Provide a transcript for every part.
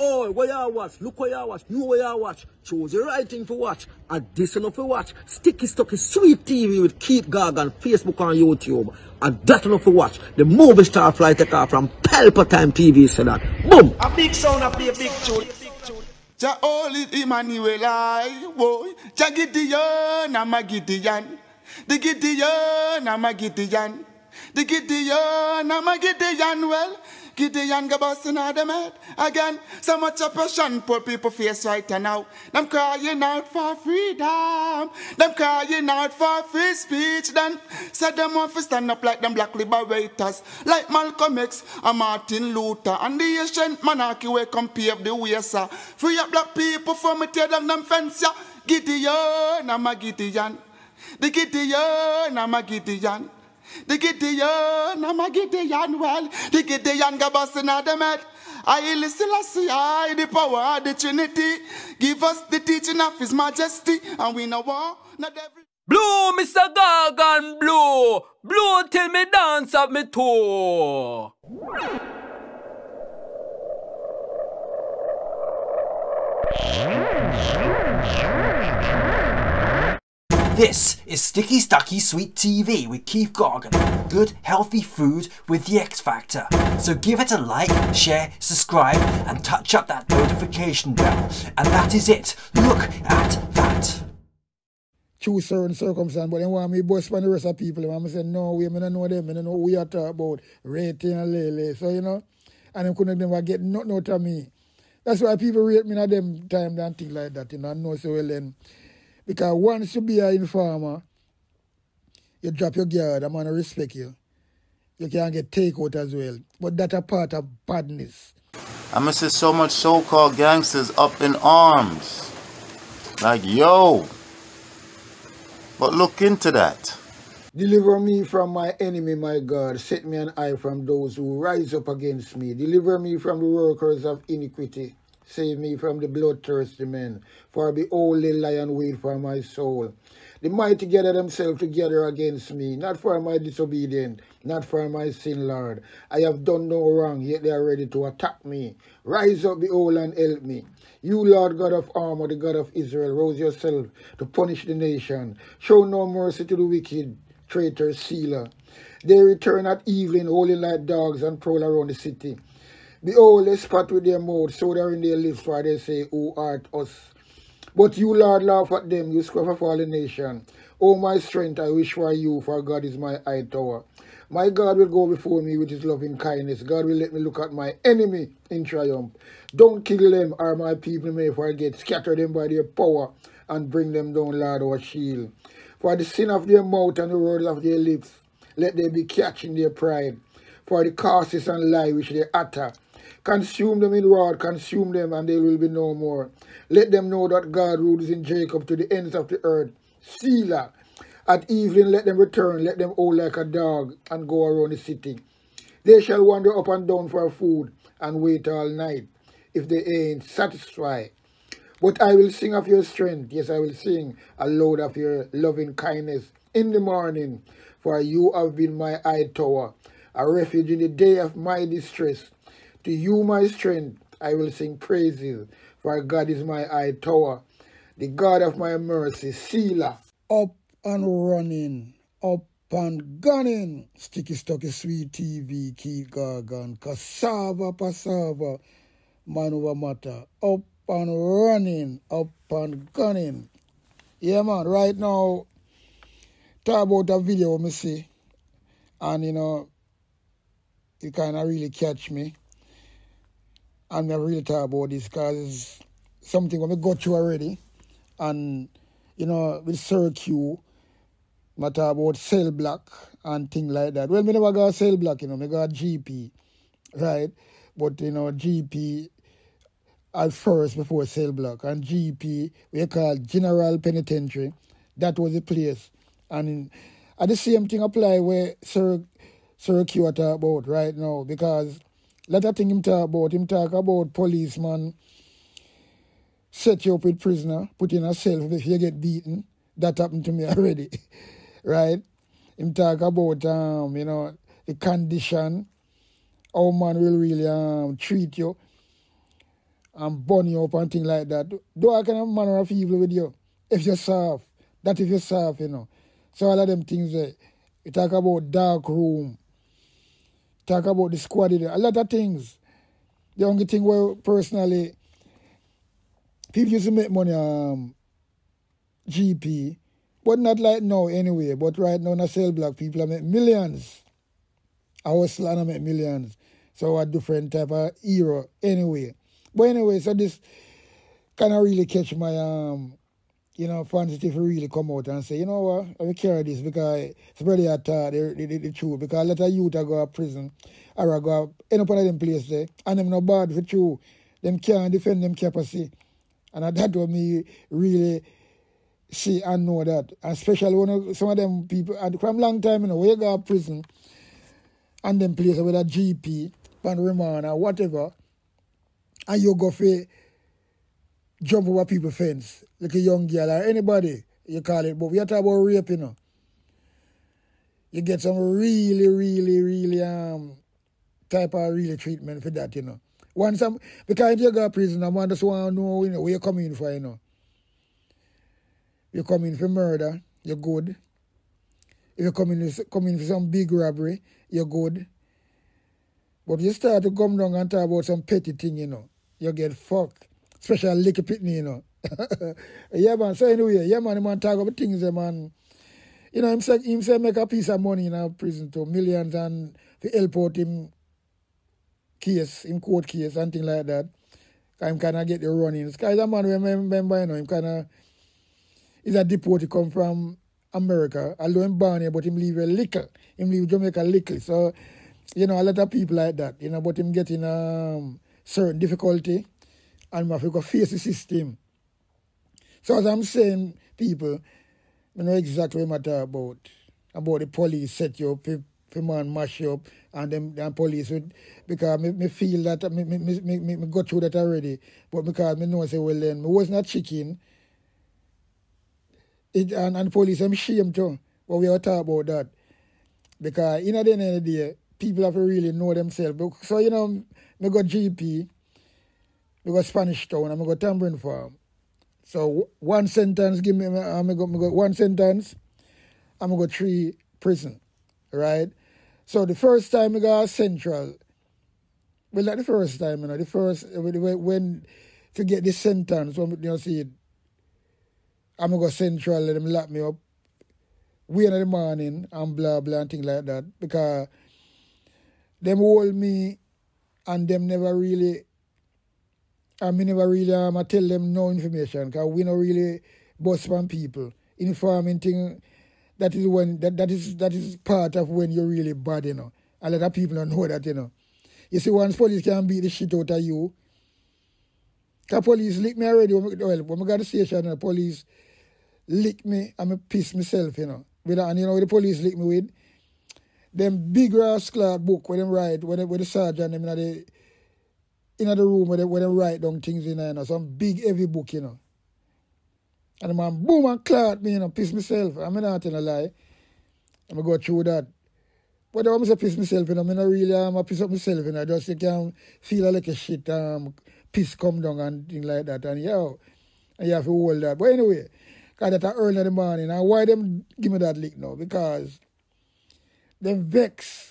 Oh, what you watch? Look what you watch. Know what you watch. Choose the right thing to watch. And this enough to watch. Sticky Stucky Sweet TV with Keith Gargan, Facebook and YouTube. And that enough to watch. The movie star fly take off from Palpatine TV, so that. Boom! A big sound, a big tune. Ja oli Emmanuel I, boy. Ja Gideon, I'm a Gideon. The Gideon, I'm a Gideon. The Gideon, I'm a Gideon. Well, Gideon go busting out them head again. So much oppression poor people face right now. Them crying out for freedom. Them crying out for free speech. Then said them want to stand up like them black liberators, like Malcolm X and Martin Luther and the ancient monarchy where come pave the way, sir. Free up black people from it, tear down them fence, yeah. Gideon, I'm a Gideon. The Gideon, I'm a Gideon. The Gideon, I'm a Gideon, well, the Gideon go busting out them head. I listen, I the power of the Trinity. Give us the teaching of His Majesty, and we know war, not every... Blue, Mr. Gargan, blue. Blue till me dance up me toe. This is Sticky Stucky Sweet TV with Keith Gargan. Good, healthy food with the X Factor. So give it a like, share, subscribe, and touch up that notification bell. And that is it. Look at that. Choose certain circumstances, but they want me bust for the rest of people. They want me say, no, we don't know them, I don't know what we are talking about. Rating and lele. So, you know, and they couldn't never get nothing out of me. That's why people rate me at them time and things like that, you know, and know so well then. Because once you be an informer, you drop your guard, I'm going to respect you. You can get takeout as well. But that's a part of badness. I must see so much so-called gangsters up in arms. Like, yo. But look into that. Deliver me from my enemy, my God. Set me an eye from those who rise up against me. Deliver me from the workers of iniquity. Save me from the bloodthirsty men, for behold, they lie and wait for my soul. The mighty gather themselves together against me, not for my disobedience, not for my sin, Lord. I have done no wrong, yet they are ready to attack me. Rise up, behold, and help me. You, Lord God of armor, the God of Israel, rouse yourself to punish the nation. Show no mercy to the wicked, traitor, sealer. They return at evening, howling like dogs, and prowl around the city. Behold, they spat with their mouth, so they are in their lips, for they say, who art us? But you, Lord, laugh at them, you scruff of all the nation. O my strength, I wish for you, for God is my high tower. My God will go before me with his loving kindness. God will let me look at my enemy in triumph. Don't kill them, or my people may forget. Scatter them by their power, and bring them down, Lord, our shield. For the sin of their mouth and the words of their lips, let them be catched in their pride. For the curses and lie which they utter, consume them in wrath, consume them, and they will be no more. Let them know that God rules in Jacob to the ends of the earth. Selah. At evening let them return, let them howl like a dog, and go around the city. They shall wander up and down for food, and wait all night, if they ain't satisfied. But I will sing of your strength, yes, I will sing aloud of your loving kindness in the morning. For you have been my high tower, a refuge in the day of my distress. To you, my strength, I will sing praises, for God is my high tower, the God of my mercy. Selah. Up and running, up and gunning. Sticky Stucky Sweet TV, Keith Gargan, cassava, passava, man over matter. Up and running, up and gunning. Yeah, man, right now, talk about a video me see, and you know, it kind of really catch me. And I really talk about this because it's something when we got through already. And, you know, with Sir Q, I talk about Cell Block and things like that. Well, I never got Cell Block, you know, I got GP, right? But, you know, GP at first before Cell Block. And GP, we call General Penitentiary. That was the place. And at the same thing apply where Sir Q talk about right now, because lot of things him talk about policeman set you up with prisoner, put in a cell if you get beaten. That happened to me already, right? Him talk about you know, the condition, how man will really treat you. and burn you up and things like that. Do I kind of manner of evil with you if you're soft. That if you're soft, you know. So all of them things there. We talk about dark room. Talk about the squad. A lot of things. The only thing where personally people used to make money GP, but not like now anyway. But right now in a cell block, people are making millions. I was and I make millions. So a different type of era anyway. But anyway, so this kind of really catch my fancy to really come out and say, you know what, I will carry this because it's really a the truth. Because a lot of youth are go to prison or go end up in them place there, and them not bad for true. Them can't defend them capacity. And that what me really see and know that. Especially when some of them people from long time, when you go to prison and them place with a GP, and remand or whatever, and you go for jump over people's fence, like a young girl or anybody, you call it. But we are talking about rape, you know. You get some really type of really treatment for that, you know. Because if you go to prison, I just want to know, you know, where you come in for, you know. You come in for murder, you're good. If you come in for some big robbery, you're good. But you start to come down and talk about some petty thing, you know, you get fucked. Especially liquor pitney, you know. Yeah, man. So anyway, yeah, man, the man talk about things, man. You know, him say make a piece of money in a prison to millions and to help out him court case and things like that. Him kind of get the running. Because a man, remember, you know, him kind of, he's a deported, come from America. Although him born here, but him leave a little. Him leave Jamaica little. So, you know, a lot of people like that, you know, but him getting certain difficulty and have to face the system. So as I'm saying, people, I know exactly what I'm talking about the police set you up, for man mash you up, and them police would, because me feel that, me go through that already, but because me know, say, well then, me was not chicken, and the police, I'm ashamed too, but we are talking about that, because in the end of the day, people have to really know themselves. So, you know, me go GP, me go Spanish Town, and me go Tambourine Farm. So one sentence, give me, I go 1 sentence, and I go 3 prison, right? So the first time I go Central, well, not the first time, you know, the first, when to get the sentence, when you see it, I'm going to go Central, let them lock me up, wait in the morning, and blah, blah, and things like that, because them hold me, and them never really, I never really I tell them no information, because we don't really bust from people. Informing thing, that is part of when you're really bad, you know. A lot of people don't know that, you know. You see, once police can beat the shit out of you, because police lick me already, when I got to the station, the police lick me, and I piss myself, you know. And you know what the police lick me with? Them big rascal book when them write, when the sergeant them in the room where they write down things in there, you know, some big heavy book, you know. And the man boom and clot me, you know, piss myself. I'm not telling a lie. I'm go through that. But I say piss myself, you know, I'm not really piss up myself, you know, just you can feel like a shit, piss come down and things like that. And and you have to hold that. But anyway, because that's early in the morning. And why them give me that lick now? Because them vex.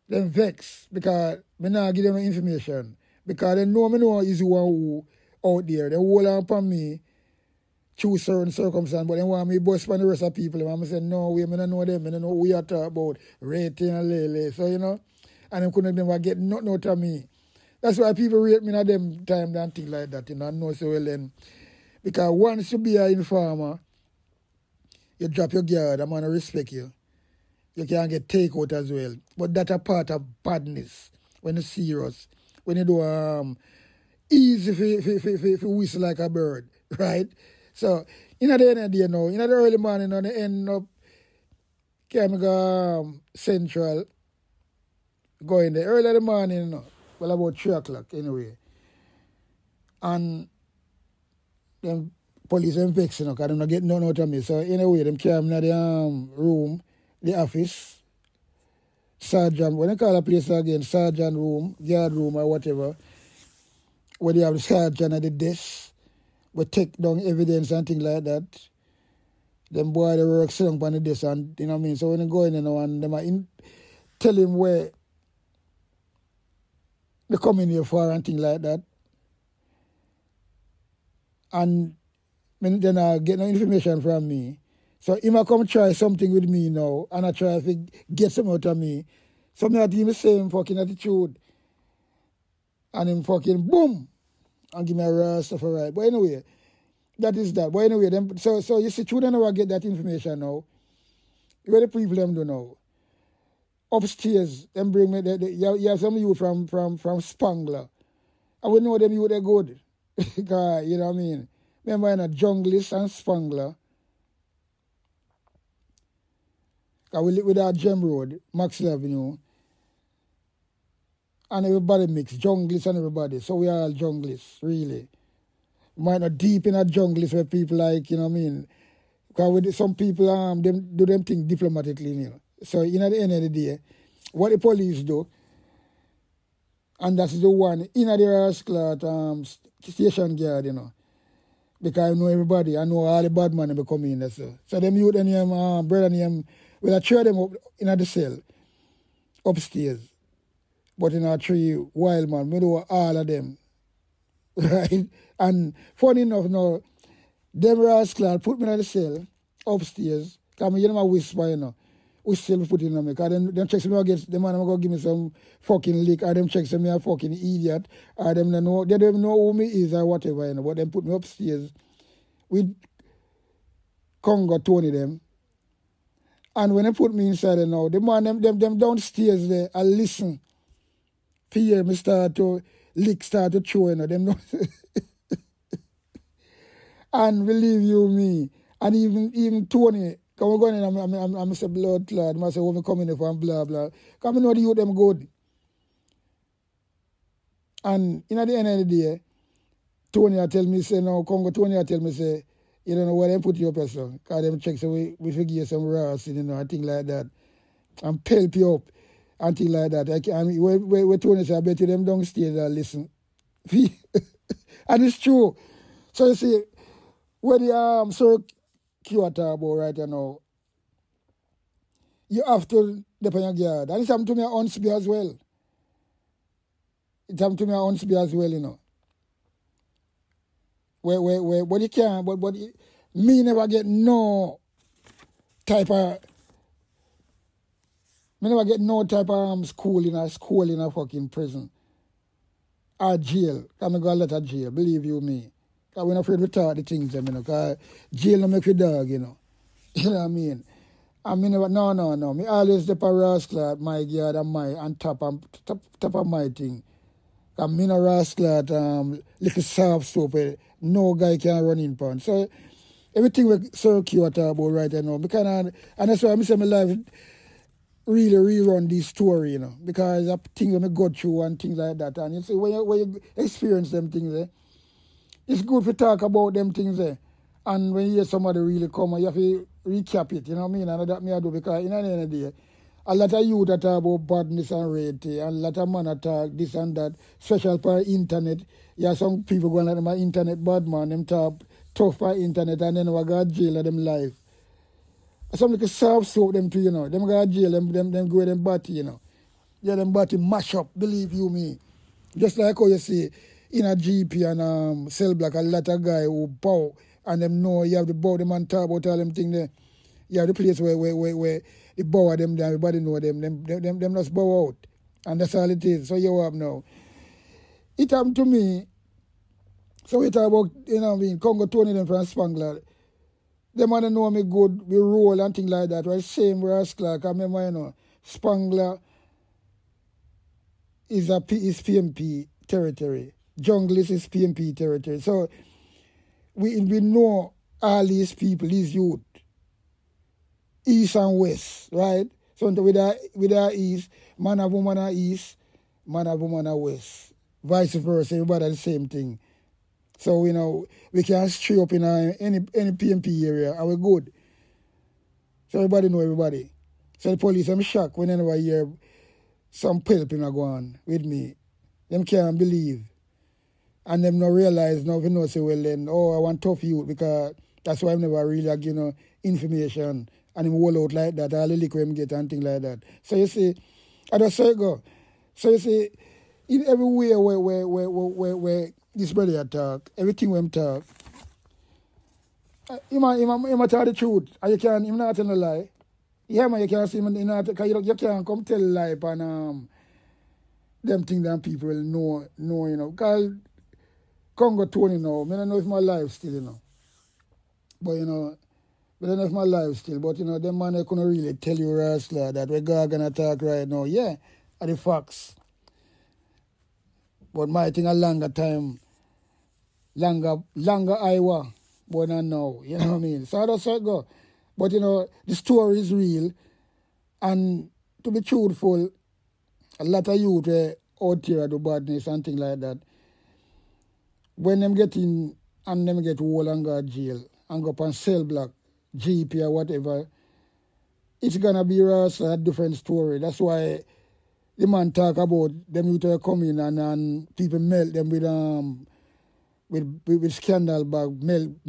Because me not give them no information. Because they know me know is one who out there. They hold on upon me through certain circumstances, but they want me bust on the rest of people. And I say, no, we don't know them. I don't know who you are talking about. Rating and lele. So, you know, and they couldn't never get nothing out of me. That's why people rate me at them time and things like that, you know, and know so well then. Because once you be an informer, you drop your guard, I'm going to respect you. You can get takeout as well. But that's a part of badness when it's serious. When you do easy for whistle like a bird, right? So, in the end of the day now, in the early morning, on the end up, can go Central, go in the early in the morning, you know, well, about 3 o'clock anyway. And them police them vex, you know, because they don't get nothing out of me. So, anyway, them carry me in the room, the office, sergeant, when I call a place again, sergeant room, guard room or whatever, where they have the sergeant at the desk, we take down evidence and things like that. Them boy they work strong on the desk and you know what I mean. So when they go in, you know, and them are tell him where they come in here for and things like that. And then I get no information from me. So him I come try something with me now, and I try to get some out of me. So me I give him the same fucking attitude. And him fucking boom, and give me a raw stuff alright. But anyway, that is that. But anyway, so you see, children never get that information now. Where the people them do now. Upstairs, them bring me, you have some youth from Spangler. I would know them youth they're good. Because, you know what I mean? Remember in a Junglist and Spangler. Because we live with our Gem Road, Maxwell Avenue. And everybody mix, Junglist and everybody. So we are all Junglists, really. Might not deep in a Junglist where people like, you know what I mean? Because with some people, them do them things diplomatically, you know. So, at the end of the day, what the police do, and that's the one in the rascal station guard, you know. Because I know everybody, I know all the bad men that come in there. So them youth and them, brother and them, well, I throw them up in the cell, upstairs. But in our three wild man, we do all of them. Right? And funny enough now, them rascal put me in the cell, upstairs, because you know my whisper, you know. We still put in on me. Because them checks me against the man I'm going to give me some fucking lick, or them checks me a fucking idiot, or them they don't even know who me is or whatever, you know. But them put me upstairs with Congo Tony them. And when they put me inside there now, the man them downstairs there, I listen. Fear me start to lick, start to chew, you know. Them don't and believe you me. And even Tony, because we're going in, I'm a blood clot. I say, when we come in here from blah, blah. Because I know the youth them good. And at the end of the day, Tony I tell me, say, no, Congo Tony I tell me, say, you don't know where they put you up, so. Because them check, so we forgive some rats, you know, and things like that. And pelt you up, and things like that. And where Tony say, I bet you them downstairs and listen. And it's true. So you see, where the security about right now, you have to depend on your guard. And it's happened to me at Hunsby as well. It happened to me at Hunsby as well, you know. Where but you can't, but me never get no type of school in a fucking prison. Or jail. Because I got a lot of jail, believe you me. Because we're not afraid to talk the things, you know. Because jail don't make you dog, you know. You know what I mean? I mean, no. Me always the rascal at my yard and top of my thing. Because me no rascal at little soft soap. No guy can run in pond. So everything we circuit about right now. And that's why I say my life really rerun this story, you know. Because I things that I go through and things like that. And you see, when you experience them things, it's good to talk about them things. And when you hear somebody really come, you have to recap it, you know what I mean? And that me I do, because in the end of the day, a lot of youth that talk about badness and rate, and a lot of man talk this and that, especially for internet. Yeah, some people going like my internet bad man, them talk tough for internet, and then we got jail of them life. Some like soft soap them too, you know. Them got jail, them go them body, you know. Yeah, them body mash up, believe you me. Just like how you see in a GP and Cell Block, a lot of guy who bow, and them know you have the bow, them and talk about all them things there. You have the place where the bow of them there, everybody know them just bow out. And that's all it is. So you have now. It happened to me. So we talk about, you know what I mean, Congo Tony them from Spangler. Them man know me good, we roll and things like that. Right? Same rascal. I remember, you know, Spangler is PMP territory. Junglist is PMP territory. So we know all these people, these youth, east and west, right? So with our east, man and woman are east, man and woman are west. Vice versa, everybody the same thing. So, you know, we can stray up in any PMP area and we're good. So everybody know everybody. So the police, I'm shocked whenever I hear some pelping go on with me. Them can't believe. And them not realize now, if you know, say, well then, oh, I want tough youth, because that's why I'm never really like, information and him roll out like that, all the liquor him get and things like that. So you see, I just say go. So you see, in every way where this brother talk, everything when him talk, he might tell the truth, and you can't, him not tell a lie. Yeah, man, you can't see him, you can't come tell a lie upon them things that people know, because Congo Tony now, I don't know if my life still, But, I don't know if my life still, but, them man, I couldn't really tell you, Rastler, that we're going to talk right now. Yeah, are the facts. But my thing a longer time, longer Iowa, but not now, you know what I mean? So I just say go. But, the story is real, and to be truthful, a lot of youth out here do badness and things like that. When them get in and them get whole and go to jail and go up on cell block, GP or whatever, it's gonna be a different story. That's why the man talk about them youth come in and people melt them with scandal bag, melt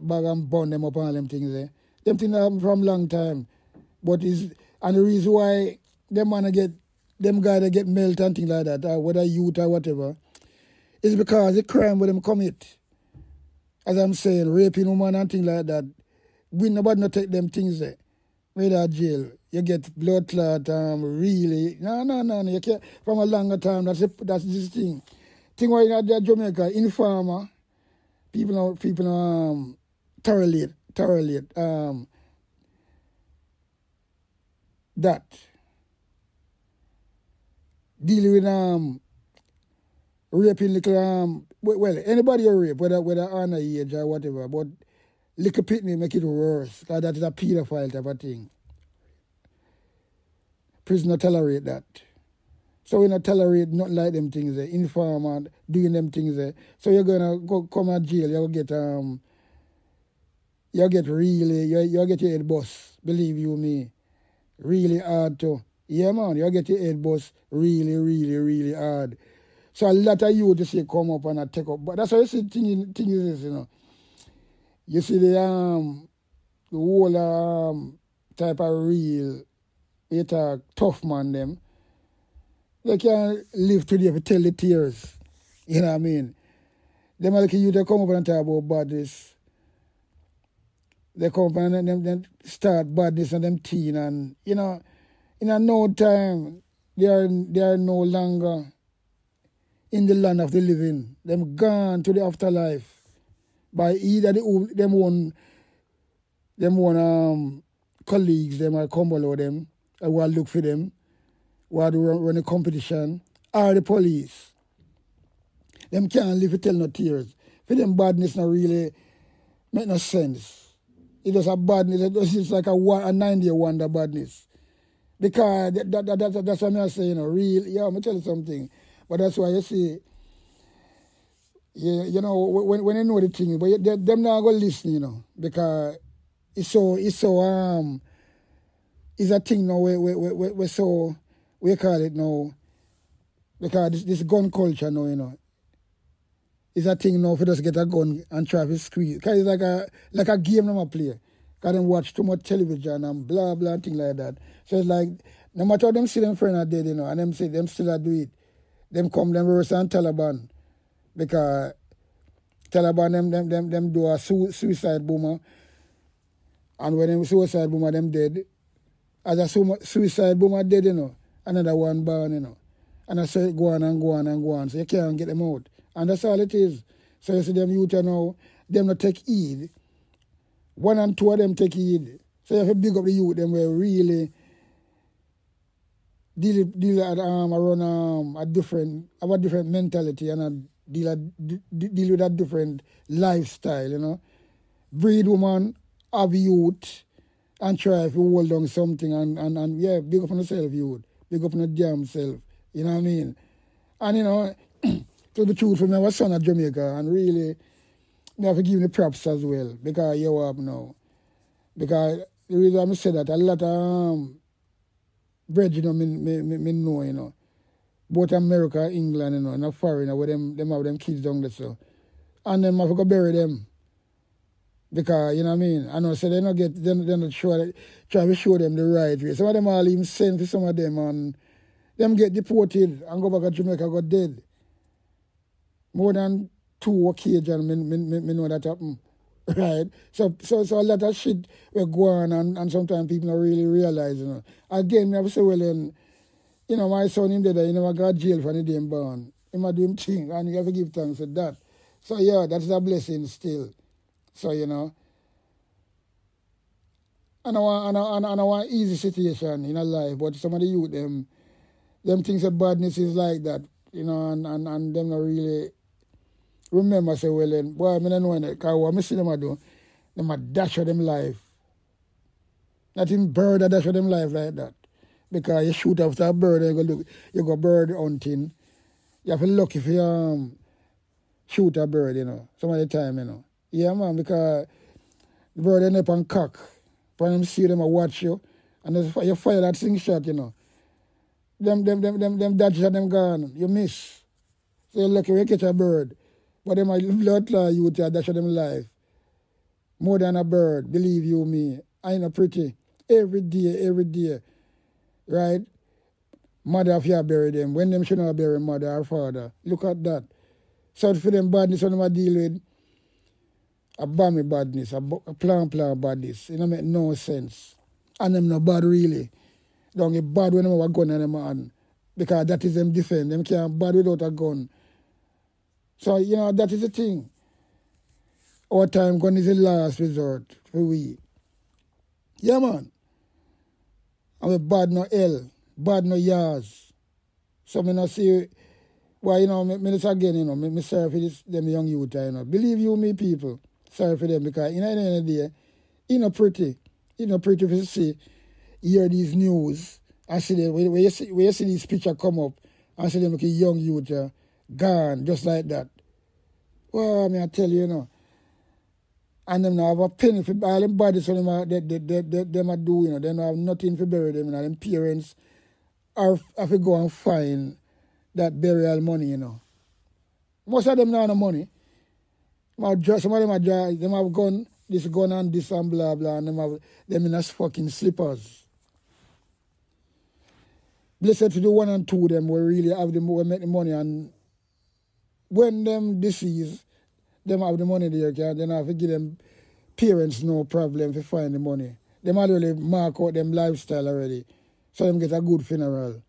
bag and burn them up and all them things there. Them things happen from long time. And the reason why them guys get melt and things like that, whether youth or whatever, is because the crime with them commit. As I'm saying, raping woman and things like that, we nobody not take them things there. Whether jail, you get blood clot, really. No, you can't, from a longer time, that's this thing. Thing why in Jamaica, informer, people thoroughly that. Dealing with raping little well, anybody you rape, whether under age or whatever, but little pitney make it worse, because that is a pedophile type of thing. Prison not tolerate that. So we not tolerate nothing like them things there, informer doing them things there. So you're gonna come to jail, you'll get you'll get your head bust, believe you me. Really hard to. Yeah man, you'll get your head bust really hard. So a lot of you just say come up and take up. But that's how you see thing is, You see the whole type of real tough man them. They can't live today if you tell the tears. You know what I mean? Them like you they come up and talk about badness. They come up and them start badness and them teen, and in a no time they are no longer in the land of the living. Them gone to the afterlife by either them one colleagues, them or come below them, or will look for them, or run a competition, or the police. Them can't live to tell no tears. For them badness not really make no sense. It does a badness, it's like a 90-year wonder badness. Because that's what I'm saying, real, I'm going to tell you something. But that's why you see, when you know the thing, but them not going to listen, because it's a thing now, we so, we call it now, because this gun culture now, it's a thing now if you just get a gun and try to squeeze. Because it's like a game now I play. Because them watch too much television and blah, blah, and things like that. So it's like, no matter how them see them friend are dead, and them say them still do it. Them come, them worse than Taliban. Because Taliban, them do a suicide bomber. And when them suicide bomber, them dead. As a suicide bomber dead, another one born, And I say go on and go on and go on. So you can't get them out. And that's all it is. So you see them youth now, them not take heed. 1 and 2 of them take heed. So you have to big up the youth, them will really deal around a different mentality and deal with a different lifestyle, Breed woman, have youth, and try to hold on something and yeah, big up on yourself, youth. Big up on your damn self. You know what I mean? And to the truth, for me, I was son of Jamaica, and really, I have to give him the props as well, because you have now. Because the reason I say that, a lot of brethren, me know, both America and England, you know, not foreign, where them have them kids down there, so. And them have to go bury them. Because, you know what I mean? I know, so they don't get, they're not sure, try to show them the right way. Some of them all even sent for some of them, and them get deported and go back to Jamaica, got dead. More than 2 occasions, me know that happen. Right? So a lot of shit will go on, and sometimes people don't really realize, you know. Again, I have to say, well, then, you know, my son, him dead, he never got jail for the damn born. He might do him thing, and you have to give thanks for that. So, yeah, that's a blessing still. So, you know, and I want easy situation in a life, but some of the youth, them things that badness is like that, you know, and them not really remember, say, well, then, boy, I don't know that, because what I see them do, them a dash of them life. Not even bird a dash of them life like that. Because you shoot after a bird, and you go bird hunting, you have to look if you shoot a bird, you know, some of the time, you know. Yeah, man, because the bird end up on cock. When them see them, I watch you, and you fire that sing shot, you know. Them dodge shot, them gone, you miss. So you're lucky when you catch a bird. But them a blood clot you to dash them life. More than a bird, believe you me. I ain't pretty. Every day. Right? Mother if you bury them. When them should not bury mother or father. Look at that. So for them badness when them deal with a bomby badness, a plan badness. It don't make no sense. And them not bad really. Don't get bad when them have a gun in them hand. Because that is them defense. Them can't bad without a gun. So, you know, that is the thing. Our time gun is the last resort for we. Yeah, man. And we bad no L, bad no yars. So, I not see, well, you know, me just again, you know, me sorry for this, them young youth, you know. Believe you me, people. Sorry for them, because, you know, at the end of the day, it's not pretty. It's not pretty to see, hear these news, and see them, when you see these pictures come up, and see them like a young youth, gone, just like that. Well, I mean, I tell you, you know. And them now have a penny for all them bodies, so them are do, you know. They don't have nothing for bury them, you know. Them parents have to go and find that burial money, you know. Most of them don't have no money. Some of them have gun, this gun and this and blah, blah, and them have them in as fucking slippers. Blessed to the 1 and 2 them will really have them, will make the money, and when them deceased, them have the money there, they don't have to give them parents no problem to find the money. Them already mark out them lifestyle already, so them get a good funeral.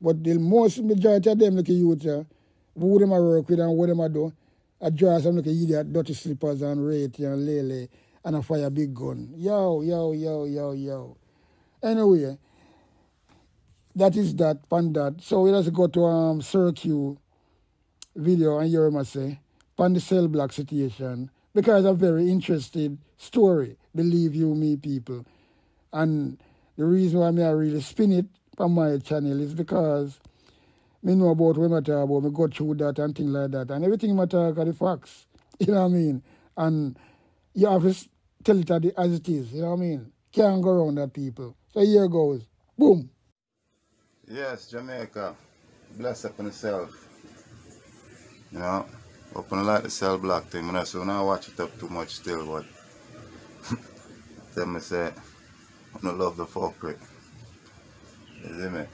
But the most majority of them like a youth, who them a work with and what them a do, I draw some like a idiot, dirty slippers and rate and lele and a fire big gun. Yo. Anyway, that is that, pan that. So we just go to Circuit video and hear him say, pan the cell block situation, because it's a very interesting story, believe you me, people. And the reason why I really spin it on my channel is because I know about what I talk about, I go through that and things like that, and everything I talk are the facts, you know what I mean? And you have to tell it as it is, you know what I mean? Can't go around that, people. So here goes. Boom. Yes, Jamaica. Bless up on yourself. You know, open like the cell block thing, man. So now I watch it up too much still, but tell me say, I don't love the fuckery. You see me?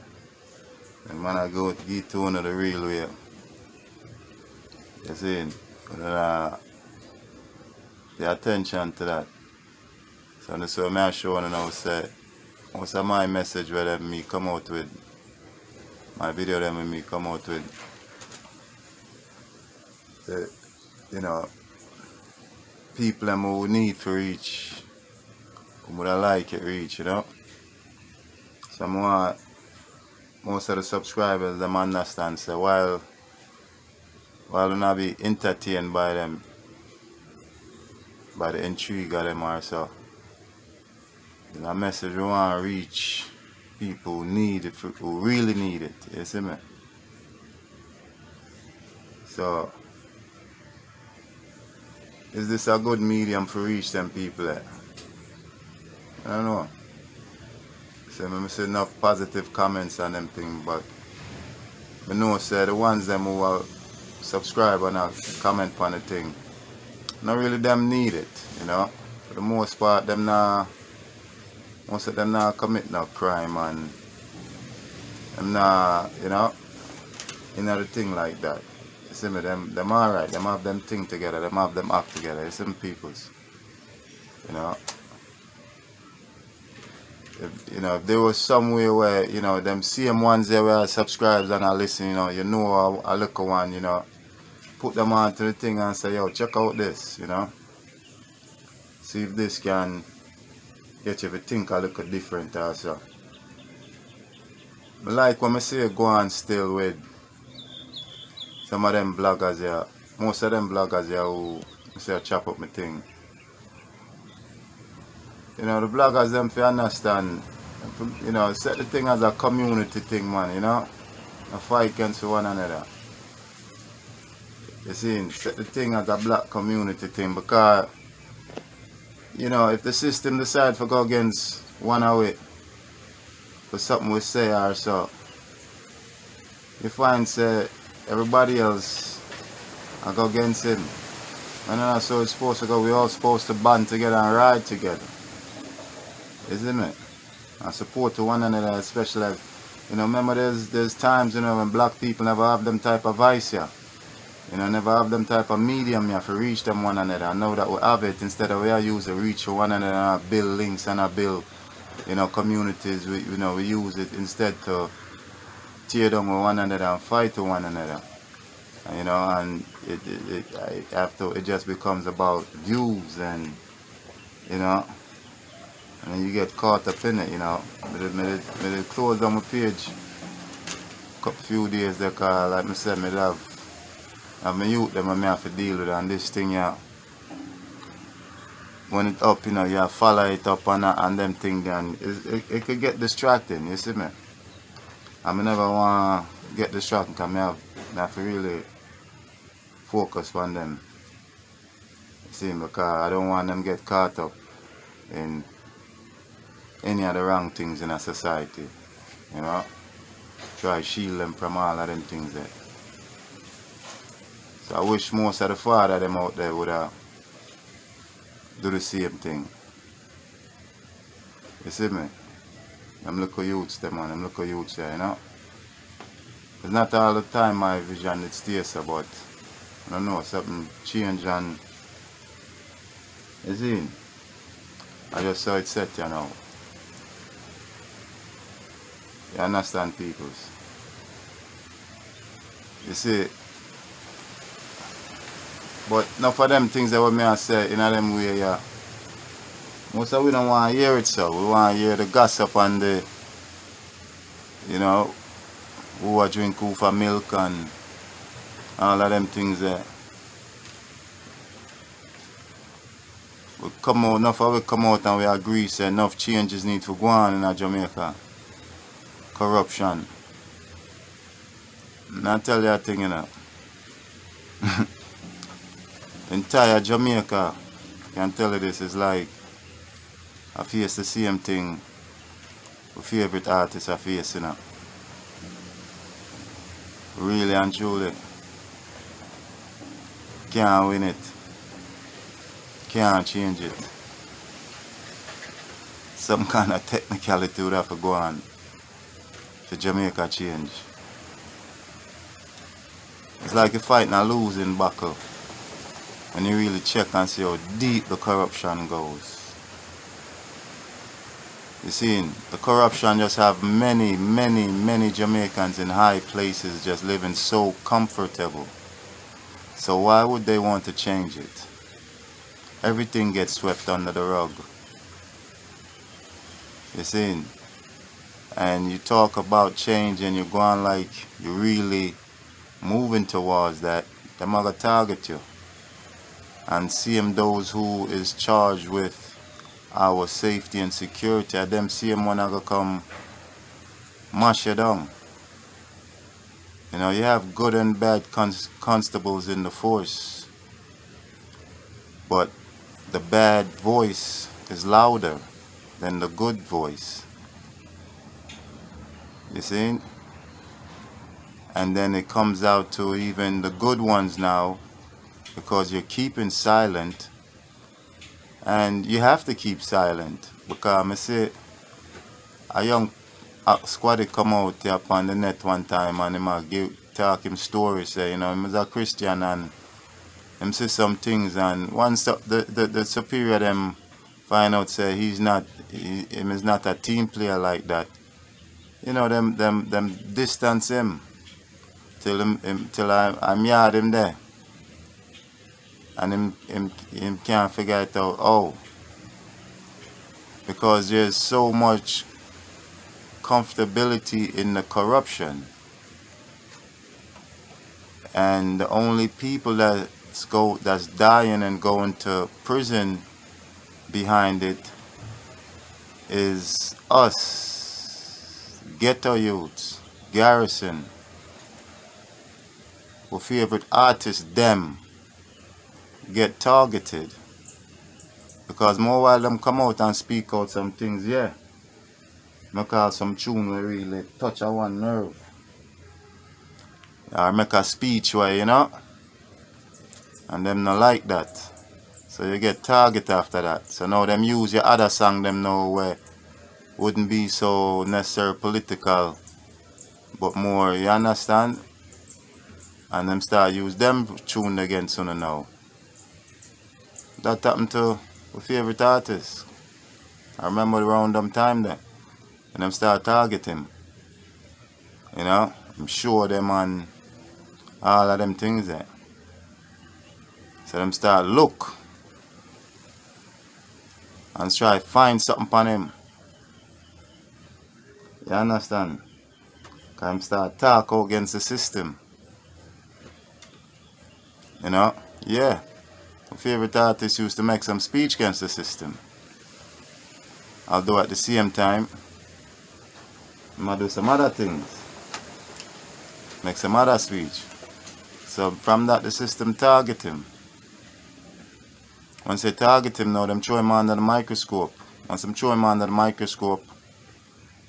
And man, I go to get to one of the real way. You see? But, pay attention to that. So this is what I'm showing and I say, what's my message where me come out with, my video them with me come out with. You know, people them who need to reach, who would like it reach, you know. So I want most of the subscribers them understand, so while we not be entertained by them, by the intrigue of them or so, the message we want to reach people who need it, who really need it, you see me? So is this a good medium for reach them people there? I don't know. So I see enough positive comments on them things, but I know say the ones them who are subscribe and comment on the thing, not really them need it, you know. For the most part, most of them not commit no crime and them not, you know the thing like that. You see me, them alright, them have them thing together, them have them act together, you see me peoples, you know. If there was some way where, them same ones there where I subscribe and I listen, I look at one, put them on to the thing and say, yo, check out this, see if this can get you to think a little different also. I like when I say go on still with some of them bloggers here, most of them bloggers here who say chop up my thing. The bloggers them fi understand, set the thing as a community thing, man, a fight against one another. You see, set the thing as a black community thing because, if the system decide to go against one of it, for something we say or so, you find say everybody else I go against him. And that's how it's supposed to go. We're all supposed to band together and ride together. Isn't it? And support to one another, especially, remember there's times, when black people never have them type of voice here. Never have them type of medium here to reach them one another. I know that we have it, instead of we are use to reach one another and build links and build, communities, we use it instead to tear down with one another and fight with one another. And it just becomes about views and, and then you get caught up in it, I close down my page a few days there, cause like I said, I have my youth them and I have to deal with it, and this thing, when it up, you follow it up and them thing, then it could get distracting, you see me? I never want to get distracted because I have to really focus on them, you see, because I don't want them to get caught up in any of the wrong things in a society, try shield them from all of them things there. So I wish most of the father them out there would do the same thing. You see me? Them little youths them and them little youths there, It's not all the time my vision it stays so, but I don't know, something change and you see, I just saw it set, You understand, peoples? You see, but enough of them things that what me I say in them way, most of we don't want to hear it, so we want to hear the gossip and the, who are drink who for milk and all of them things there. We come out, enough of we come out and we agree, say enough changes need to go on in Jamaica. Corruption. And I tell you a thing, entire Jamaica, I can tell you this, is like I face the same thing my favorite artists are facing. Really and truly. Can't win it. Can't change it. Some kind of technicality would have to go on for Jamaica change. It's like you're fighting a losing battle when you really check and see how deep the corruption goes. You see, the corruption just have many Jamaicans in high places just living so comfortable. So why would they want to change it? Everything gets swept under the rug. You see, and you talk about change and you go on like you're really moving towards that, them are gonna target you. And seeing those who is charged with our safety and security, them same one are gonna come mash you down. You have good and bad constables in the force, but the bad voice is louder than the good voice. You see? And then it comes out to even the good ones now, because you're keeping silent. And you have to keep silent, because I say a young squaddy come out here upon the net one time and him talk him stories, say, you know, he was a Christian and him say some things, and once the superior them find out, say him is not a team player like that. You know, them distance him till I'm yard him there. And him can't figure it out. Oh, because there's so much comfortability in the corruption, and the only people that's dying and going to prison behind it is us, ghetto youths, Garrison, our favorite artists, them get targeted, because more while them come out and speak out some things, yeah, make out some tune where really touch a one nerve, or make a speech where, you know, and them not like that, so you get targeted after that. So now them use your other song them now where wouldn't be so necessarily political, but more, you understand, and them start use them tune against you now. That happened to my favorite artist. I remember around them time there. And them start targeting him. You know? I'm sure them on all of them things there. So them start look. And try to find something on him. You understand? Because them start talk out against the system. You know? Yeah. My favorite artist used to make some speech against the system. Although at the same time, I might do some other things. Make some other speech. So from that the system target him. Once they target him now, them throw him under the microscope. Once them throw him under the microscope,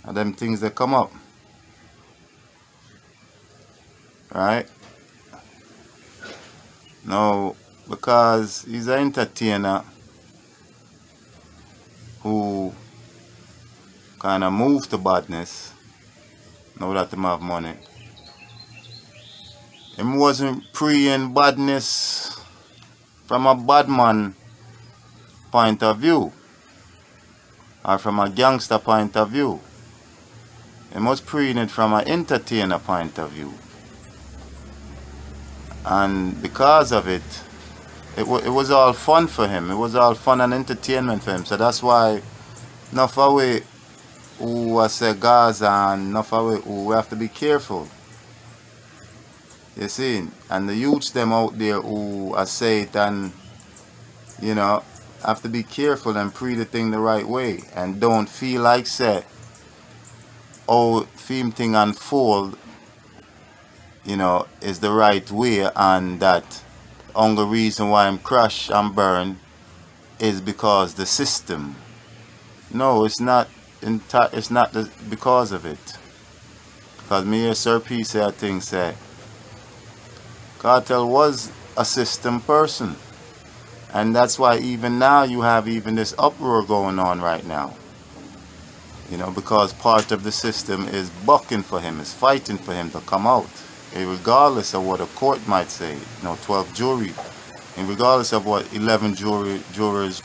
and them things that come up. Right? Now, because he's an entertainer who kind of moved to badness, now that him have money. Him wasn't preying badness from a bad man point of view, or from a gangster point of view. Him was preying it from an entertainer point of view. And because of it, it was all fun for him. It was all fun and entertainment for him. So that's why enough away who are say Gaza and enough away who we have to be careful. You see? And the youths them out there who are say it and, you know, have to be careful and pray the thing the right way. And don't feel like say, oh, film thing unfold, you know, is the right way, and that only reason why I'm crushed and burned is because the system. No, it's not. It's not because of it. Because me hear Sir P say a thing say, Cartel was a system person, and that's why even now you have even this uproar going on right now. You know, because part of the system is bucking for him, is fighting for him to come out. Regardless of what a court might say, you know, 12 jury, and regardless of what 11 jurors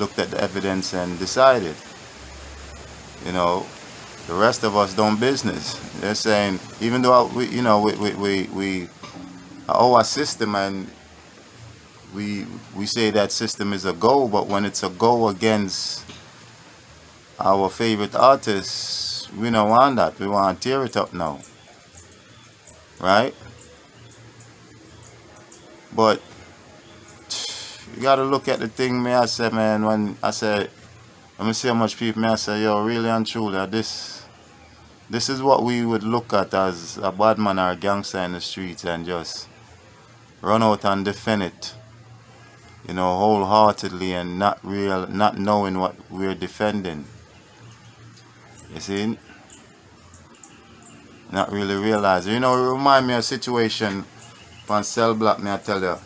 looked at the evidence and decided, you know, the rest of us don't business. They're saying, even though we, you know, we owe our system and we say that system is a go, but when it's a go against our favorite artists, we don't want that. We want to tear it up now. Right? But you gotta look at the thing, me I say, man, when I say, let me see how much people, me I say, yo, really and truly, this is what we would look at as a bad man or a gangster in the streets and just run out and defend it, you know, wholeheartedly and not knowing what we're defending. You see? Not really realize. You know, it remind me of a situation on Cell Block, me I tell you.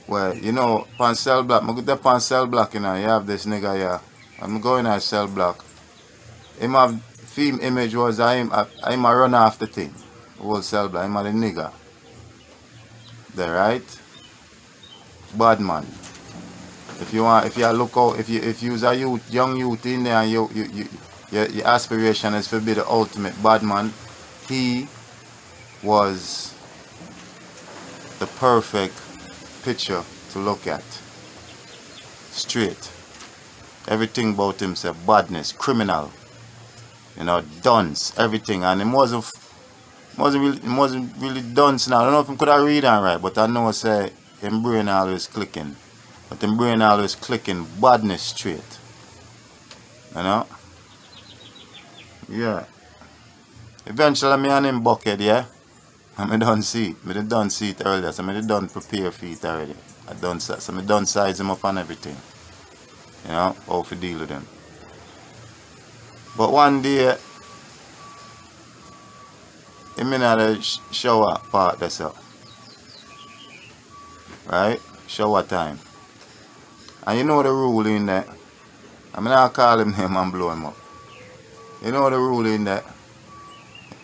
Well, you know, on Cell Block, I go on Cell Block, you know, you have this nigga here. I'm going at Cell Block. Him have theme image was I'm a run off the thing. Whole Cell Block, I'm a the nigga. There, right? Bad man. If you look out, if you's a youth, young youth in there, and your aspiration is to be the ultimate bad man, he was the perfect picture to look at. Straight. Everything about him said badness, criminal, you know, dunce, everything, and he wasn't really dunce now. I don't know if he could have read and right, but I know say him brain always clicking. But him brain always clicking badness straight. You know? Yeah. Eventually me and him bucket, yeah? And I done see it. I done see it earlier, so I done prepare for it already. I done size him up and everything. You know, how to deal with him. But one day, him in the shower part that's up. Right? Shower time. And you know the rule in there. I'm not call him name and blow him up. You know the rule in there.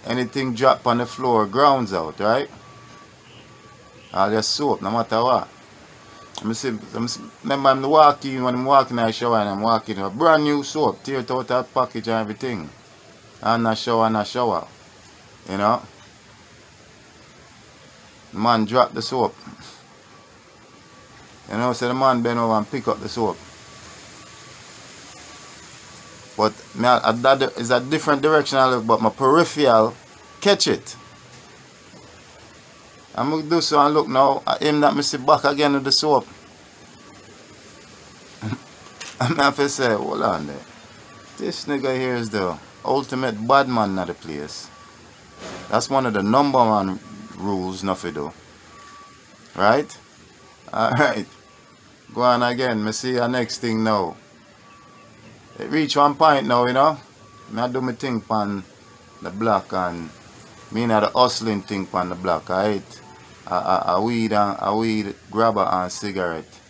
Anything drop on the floor, grounds out, right? All your soap, no matter what. Remember I'm walking when I'm walking in the shower and I'm walking a brand new soap, tear it out that package and everything. And a shower. You know? The man drop the soap. You know, so the man bend over and pick up the soap. But that is a different direction I look, but my peripheral catch it. I'm going to do so and look now at him that I see back again with the soap. I have to say, hold on there. This nigga here is the ultimate bad man of the place. That's one of the #1 rules, nothing do. Right? Alright. Go on again. Me see your next thing now. It reach one point now, you know. I do my thing on the block and me not the hustling thing on the block. I eat a weed grabber and cigarette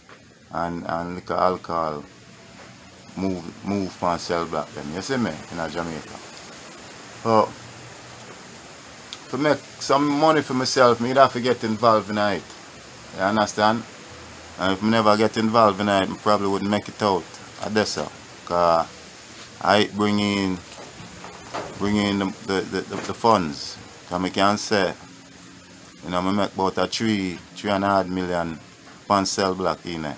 and liquor alcohol move on Cell Block them. You see me in Jamaica. So to make some money for myself, me have to get involved in it. You understand? And if I never get involved in it, I probably wouldn't make it out. I guess so. Because I bring in the funds. Because I can say, you know, I make about a 3.5 million on Cell Block in it.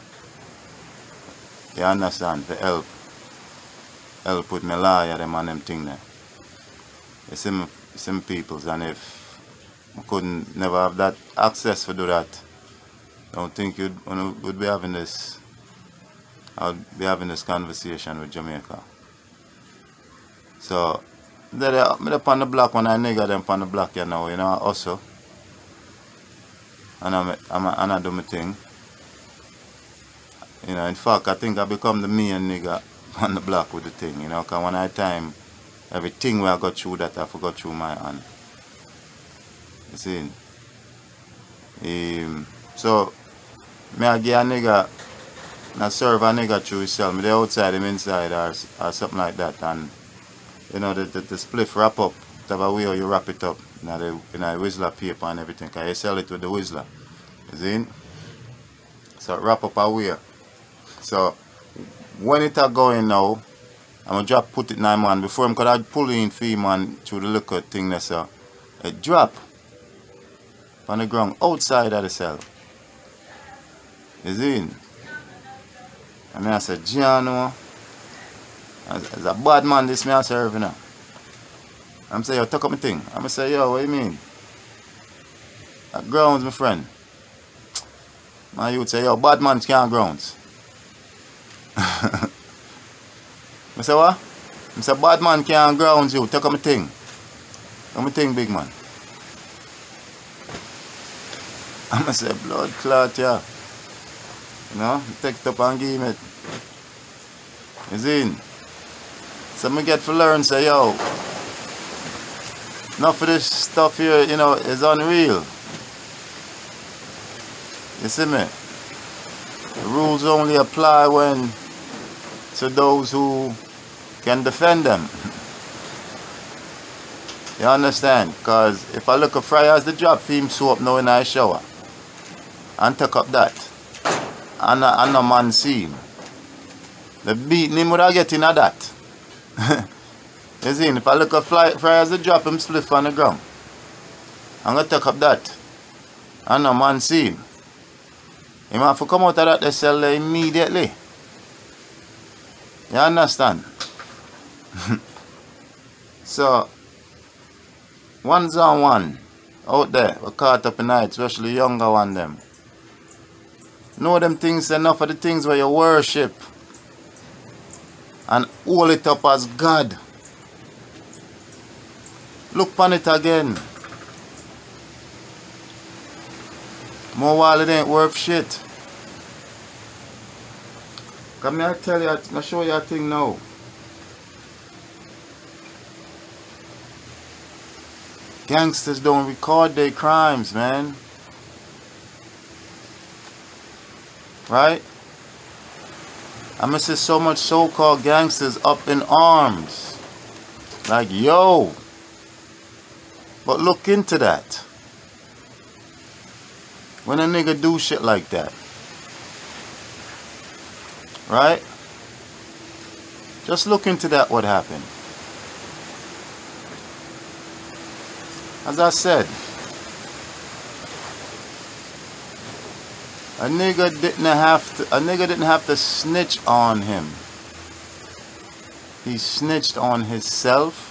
You understand? To help with my lawyer them and them thing there. You see some peoples, and if I couldn't never have that access to do that, I don't think would be having this. I'll be having this conversation with Jamaica. So they're up on the block when I nigga them on the block, you know, also. And I do my thing. You know, in fact I think I become the main nigga on the block with the thing, you know, because when I time everything where I got through that I forgot through my hand. You see? So me I give a nigga and serve a nigga through himself. Me they outside him inside or something like that, and you know the spliff wrap up, whatever way you wrap it up in the Whistler paper and everything, because you sell it with the Whistler. You see? So wrap up a way. So when it are going now, I'm gonna put it in my man before I'm gonna pull in for man through the liquor thing there, so it drop on the ground outside of the cell. You see? And I said, Giano, as a bad man this me I serve now. I'm saying, yo, tuck up my thing. I'm say, yo, what you mean? That grounds, my friend. My youth say, yo, bad man can't grounds. I say what? I say bad man can't grounds you. Take up my thing. Take up my thing, big man. I say blood clot, yeah. You know, take it up and give it. You see? So I get to learn, say yo, enough of this stuff here, you know, is unreal. You see me? The rules only apply when to those who can defend them. You understand? Because if I look at Friars the drop for him soap now in the shower and take up that, and a man see him, the beating him would have get in that. You see, if I look at Friars the drop him spliff on the ground, I'm going to take up that, and a man see him. He have to come out of that cell immediately. You understand? So, ones on one out there, we're caught up in night, especially younger one them. Know them things, enough of the things where you worship and hold it up as God. Look upon it again. More while it ain't worth shit. Come here, I tell you, I'll show you a thing now. Gangsters don't record their crimes, man. Right? I must see so much so-called gangsters up in arms. Like, yo. But look into that. When a nigga do shit like that. Right? Just look into that, what happened. As I said, a nigga didn't have to snitch on him. He snitched on himself,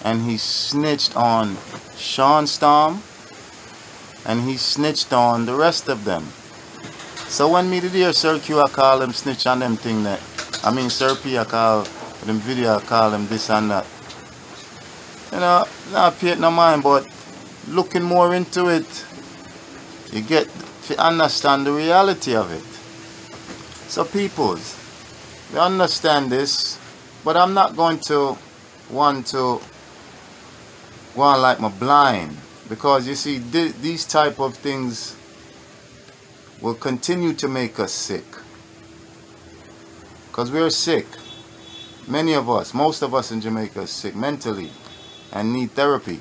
and he snitched on Sean Storm, and he snitched on the rest of them. So when me did hear Sir Q, I call him snitch on them thing that, I mean Sir P, I call them video, I call him this and that. You know, not pay it no mind, but looking more into it, you get to understand the reality of it. So peoples, you understand this, but I'm not going to want to go on like my blind, because you see, these type of things will continue to make us sick. Because we're sick. Many of us, most of us in Jamaica are sick mentally and need therapy.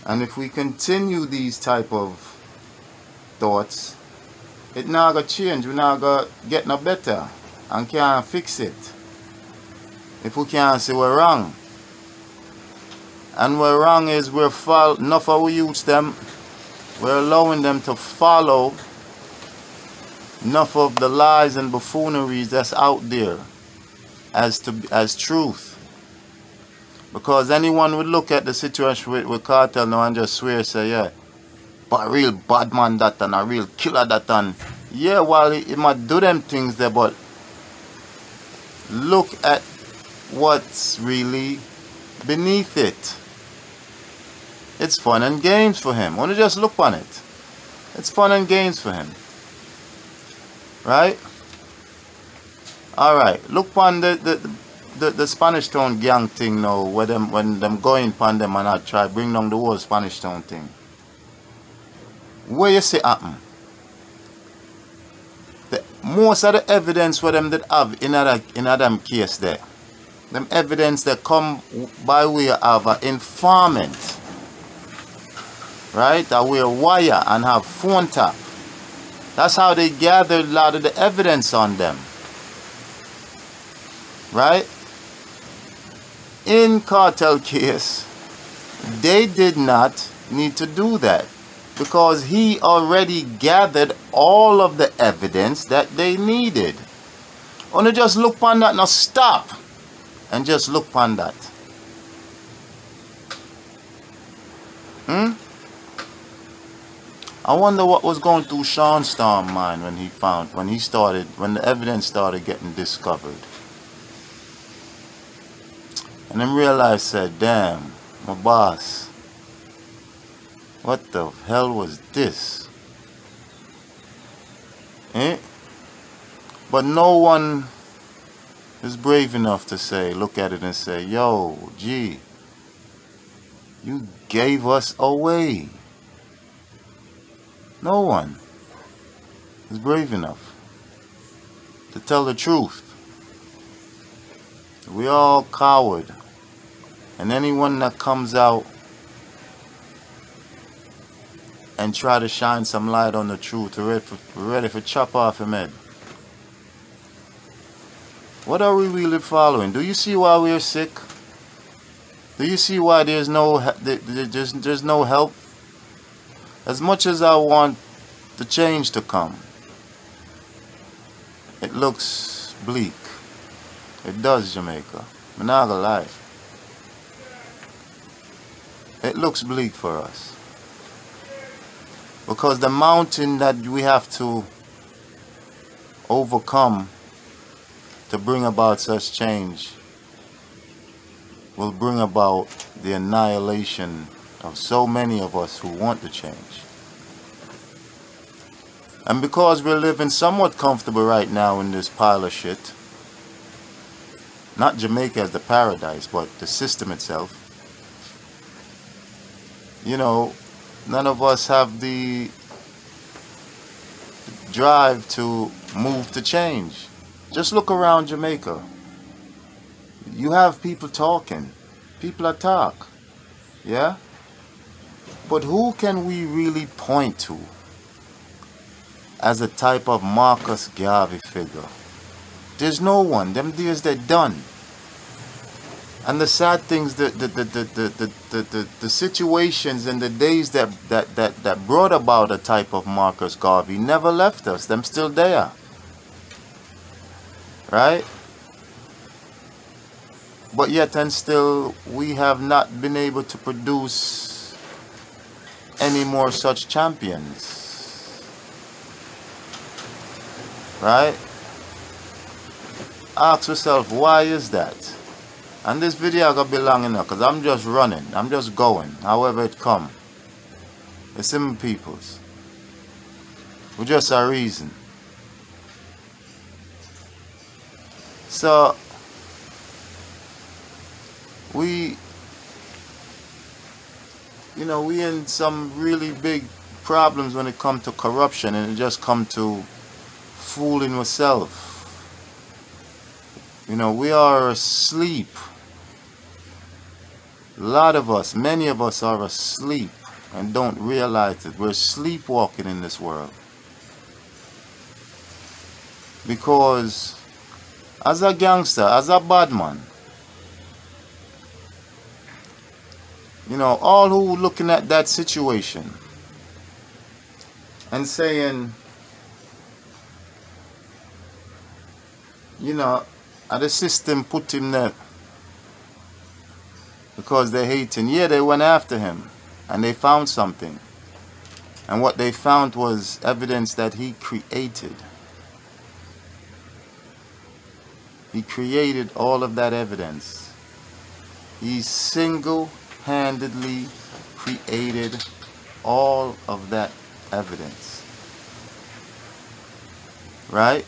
And if we continue these type of thoughts, it not gonna change. We're not gonna get no better and can't fix it. If we can't say we're wrong. And we're wrong is we're enough of we use them. We're allowing them to follow enough of the lies and buffooneries that's out there as truth. Because anyone would look at the situation with Cartel now and just swear, say, yeah, but a real bad man that and a real killer that and yeah, well, he might do them things there, but look at what's really beneath it. It's fun and games for him. Want to just look on it. It's fun and games for him. Right? Alright. Look on the Spanish Town gang thing now. Where when them going upon them and I try bring down the whole Spanish Town thing. Where you see happen? Most of the evidence where them did have in them case there. Them evidence that come by way of an informant. Right? That wear wire and have phone tap. That's how they gathered a lot of the evidence on them. Right? In Cartel case, they did not need to do that because he already gathered all of the evidence that they needed. Only just look on that. Now stop and just look on that. I wonder what was going through Sean Storm's mind when when the evidence started getting discovered. And then realized, said, damn, my boss, what the hell was this? But no one is brave enough to say, look at it and say, yo, gee, You gave us away. No one is brave enough to tell the truth. We all coward. And anyone that comes out and try to shine some light on the truth, we're ready for chop off him head. What are we really following? Do you see why we're sick? Do you see why there's no help? As much as I want the change to come, it looks bleak. It does, Jamaica. I'm not gonna lie. It looks bleak for us. Because the mountain that we have to overcome to bring about such change will bring about the annihilation of so many of us who want to change. And because we're living somewhat comfortable right now in this pile of shit, not Jamaica as the paradise, but the system itself, you know, none of us have the drive to move to change. Just look around Jamaica. You have people talking. People are talk. Yeah? But who can we really point to as a type of Marcus Garvey figure? There's no one. Them days they're done. And the sad things, the situations and the days that brought about a type of Marcus Garvey never left us. Them still there. Right? But yet and still, we have not been able to produce any more such champions. Right? Ask yourself, why is that? And this video gonna be long enough because I'm just running. I'm just going. However it come. The simple peoples. We just a reason. So we in some really big problems when it comes to corruption, and it just come to fooling ourselves. You know, we are asleep. A lot of us, many of us are asleep and don't realize it. We're sleepwalking in this world. Because as a gangster, as a bad man, you know, all who looking at that situation and saying, you know, the system put him there because they hate him. Yeah, they went after him and they found something. And what they found was evidence that he created. He created all of that evidence. He single-handedly created all of that evidence. Right?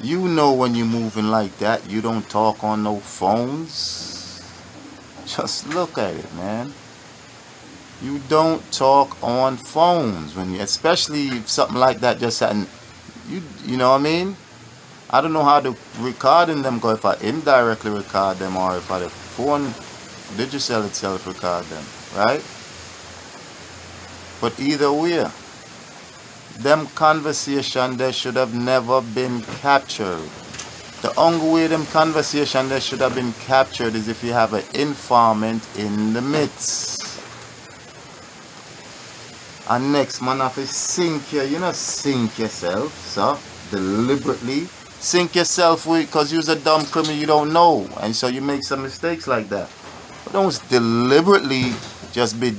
You know when you're moving like that, you don't talk on no phones. Just look at it, man. You don't talk on phones when you, especially if something like that just happened. You know what I mean? I don't know how the recording them go, if I indirectly record them or if I the phone Digicel itself record them, right? But either way, them conversation they should have never been captured. The only way them conversation they should have been captured is if you have an informant in the midst. And next man have to sink you know, sink yourself, so deliberately. Sink yourself because you're a dumb criminal you don't know. And so you make some mistakes like that. But don't deliberately just be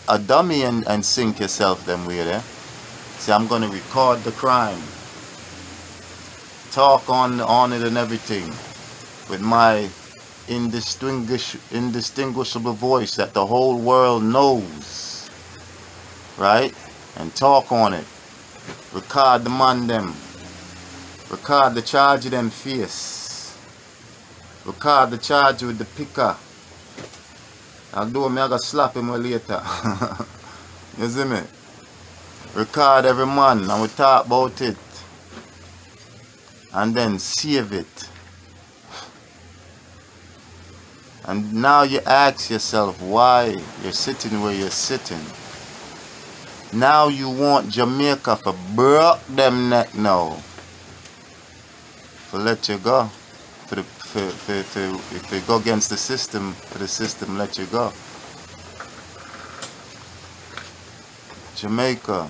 a dummy and sink yourself them way there. See, I'm going to record the crime. Talk on it and everything. With my indistinguishable voice that the whole world knows. Right? And talk on it. Record the man them. Record the charge of them face. Record the charge with the picker. Although me I gotta slap him later. You see me? Record every man and we talk about it. And then save it. And now you ask yourself why you're sitting where you're sitting. Now you want Jamaica for broke them neck now. For let you go. If they go against the system, for the system let you go. Jamaica.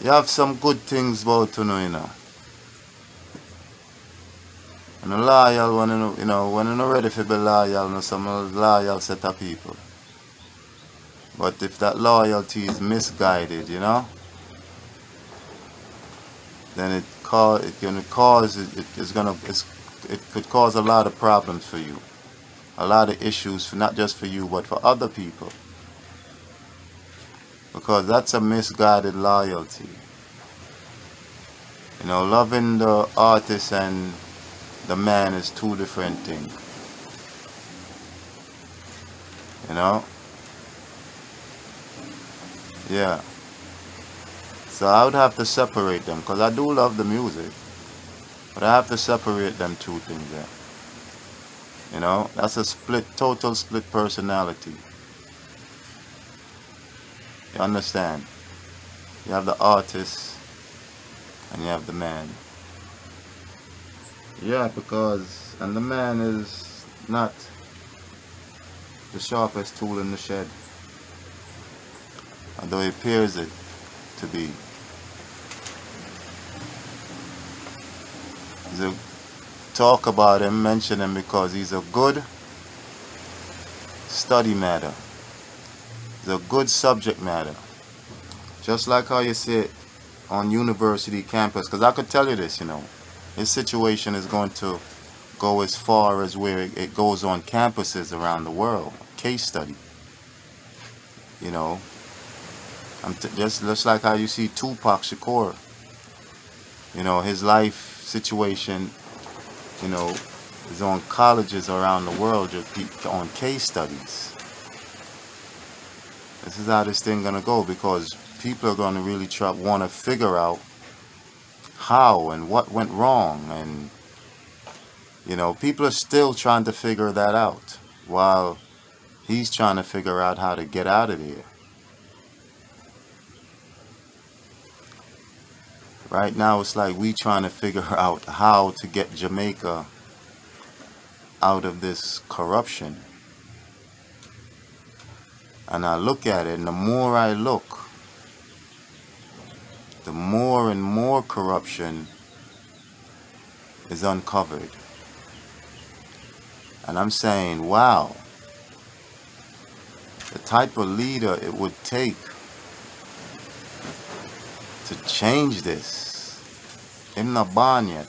You have some good things about you know. And a loyal one, you know, when you're not ready to be loyal, you know, some loyal set of people. But if that loyalty is misguided, you know, then it could cause a lot of problems for you, a lot of issues, for not just for you but for other people, because that's a misguided loyalty. You know, loving the artist and the man is two different things. You know? Yeah. So I would have to separate them, because I do love the music, but I have to separate them two things there. You know, that's a total split personality. You understand? You have the artist and you have the man. Yeah, because, and the man is not the sharpest tool in the shed, although he appears it to be. There's a talk about him, mention him, because he's a good study matter. He's a good subject matter. Just like how you see it on university campus, because I could tell you this, you know, his situation is going to go as far as where it goes on campuses around the world. Case study. You know, just like how you see Tupac Shakur. You know, his life situation, you know, is on colleges around the world, on case studies. This is how this thing gonna go, because people are gonna really want to figure out how and what went wrong, and you know, people are still trying to figure that out while he's trying to figure out how to get out of here. Right now it's like we trying to figure out how to get Jamaica out of this corruption. And I look at it, and the more I look, the more and more corruption is uncovered. And I'm saying, wow, the type of leader it would take to change this. I'm not born yet.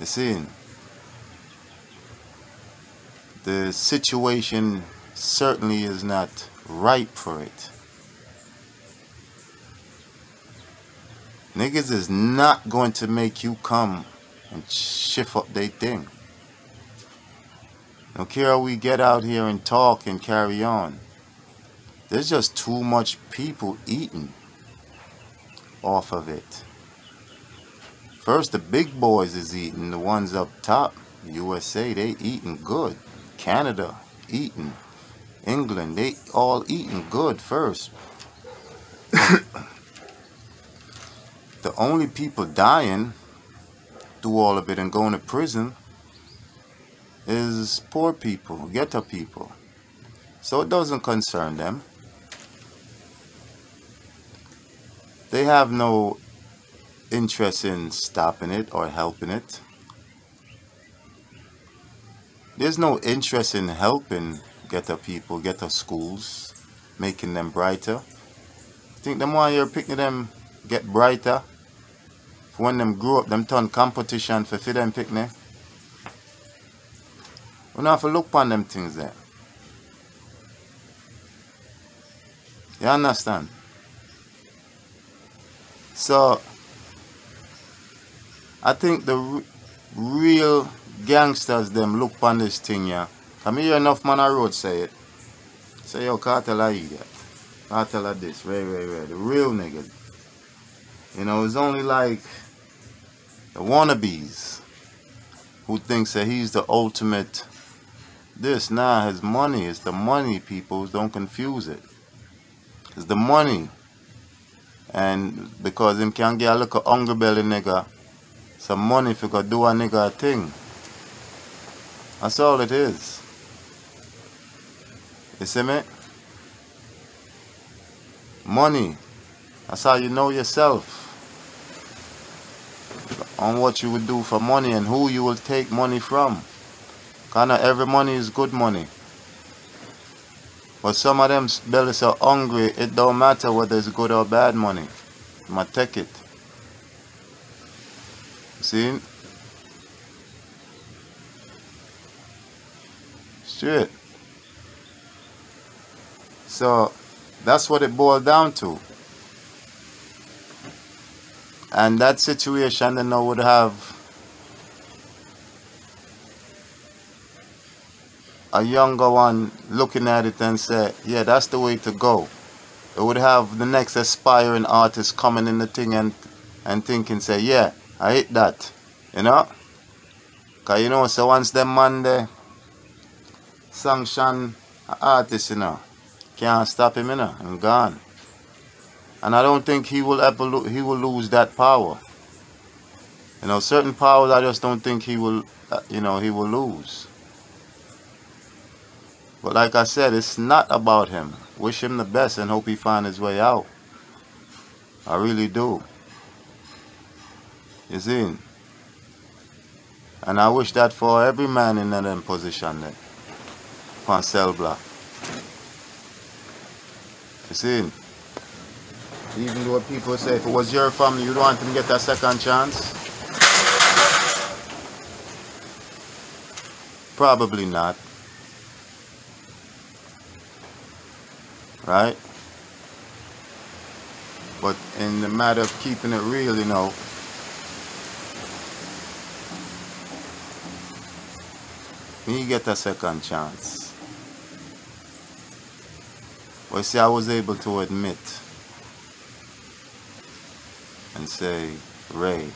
You see, the situation certainly is not ripe for it. Niggas is not going to make you come and shift up their thing. Don't care how we get out here and talk and carry on. There's just too much people eating off of it. First, the big boys is eating, the ones up top. USA, they eating good. Canada, eating. England, they all eating good first. The only people dying through all of it and going to prison is poor people, ghetto people. So it doesn't concern them. They have no interest in stopping it or helping it. There's no interest in helping ghetto people, ghetto schools, making them brighter. Think them while you're picking them get brighter. For when them grow up, them turn competition for them picnic. We don't have to look upon them things there. You understand? So I think real gangsters them look on this thing, yeah. I mean, hear enough man on road say it. Say, yo, Cartel a idiot. Cartel a this, right. The real niggas. You know, it's only like the wannabes who thinks that he's the ultimate this. Nah, his money. It's the money, people. Don't confuse it. It's the money. And because him can get a little hungry belly nigga some money if you could do a nigga a thing. That's all it is. You see me? Money. That's how you know yourself. On what you would do for money and who you will take money from. Kind of every money is good money. But some of them bellies are hungry. It don't matter whether it's good or bad money. You might take it. See? Straight. So that's what it boiled down to. And that situation then I would have a younger one looking at it and say, yeah, that's the way to go. It would have the next aspiring artist coming in the thing and thinking, say, yeah, I hit that. You know? Because you know, so once them man there sanction an artist, you know, can't stop him, you know, and gone. And I don't think he will ever he will lose that power. You know, certain powers I just don't think he will, you know, he will lose. But like I said, it's not about him. Wish him the best and hope he find his way out. I really do. You see? And I wish that for every man in that position there. On cell block. You see? Even though people say if it was your family, you don't want them to get a second chance? Probably not. Right? But in the matter of keeping it real, you know, he get a second chance. But see, I was able to admit and say, Ray,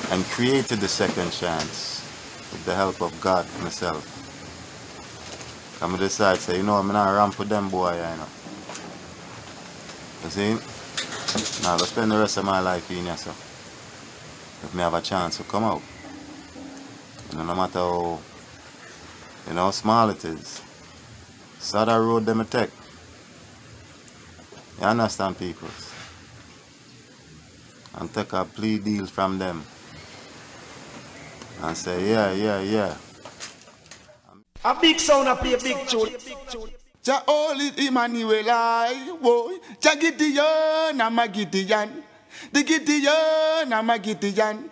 and created the second chance with the help of God myself. I decide, say, you know, I'm not ramp with them boy, you know. You see? Now, I'll spend the rest of my life in here, so if me have a chance to come out. You know, no matter how, you know, small it is. So that road them a take. You understand, people? And take a plea deal from them. And say, yeah. A big sound up here, big tune. Jah holy Emmanuel, I boy. Jah Gideon, I'm a Gideon. The Gideon, I'm a Gideon.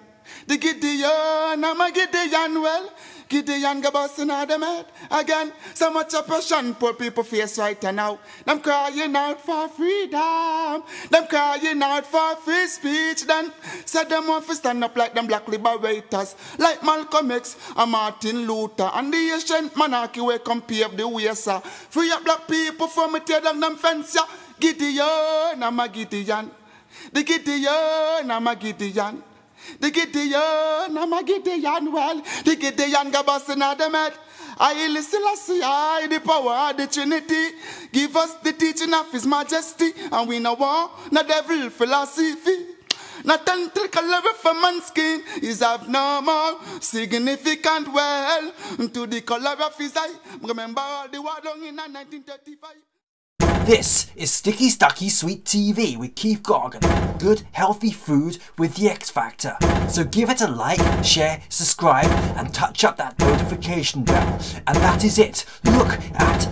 The Gideon, I'm a Gideon. Well, Gideon go busting out them head again. So much oppression poor people face right now. Them crying out for freedom. Them crying out for free speech. Then said them want to stand up like them black liberators, like Malcolm X and Martin Luther and the ancient monarchy where come pave the way, sir. Free up black people from it, tear down them fence, yeah. Gideon, I'm a Gideon. The Gideon, I'm a Gideon. The Gideon, I'm a Gideon, well, the Gideon go busting out them head. I listen, I the power of the Trinity. Give us the teaching of His Majesty, and we know war, no devil philosophy. Not tentacle for man's skin is of no more significant well to the color of his eye. Remember all the war done in 1935. This is Sticky Stucky Sweet TV with Keith Gargan. Good, healthy food with the X Factor. So give it a like, share, subscribe, and touch up that notification bell. And that is it. Look at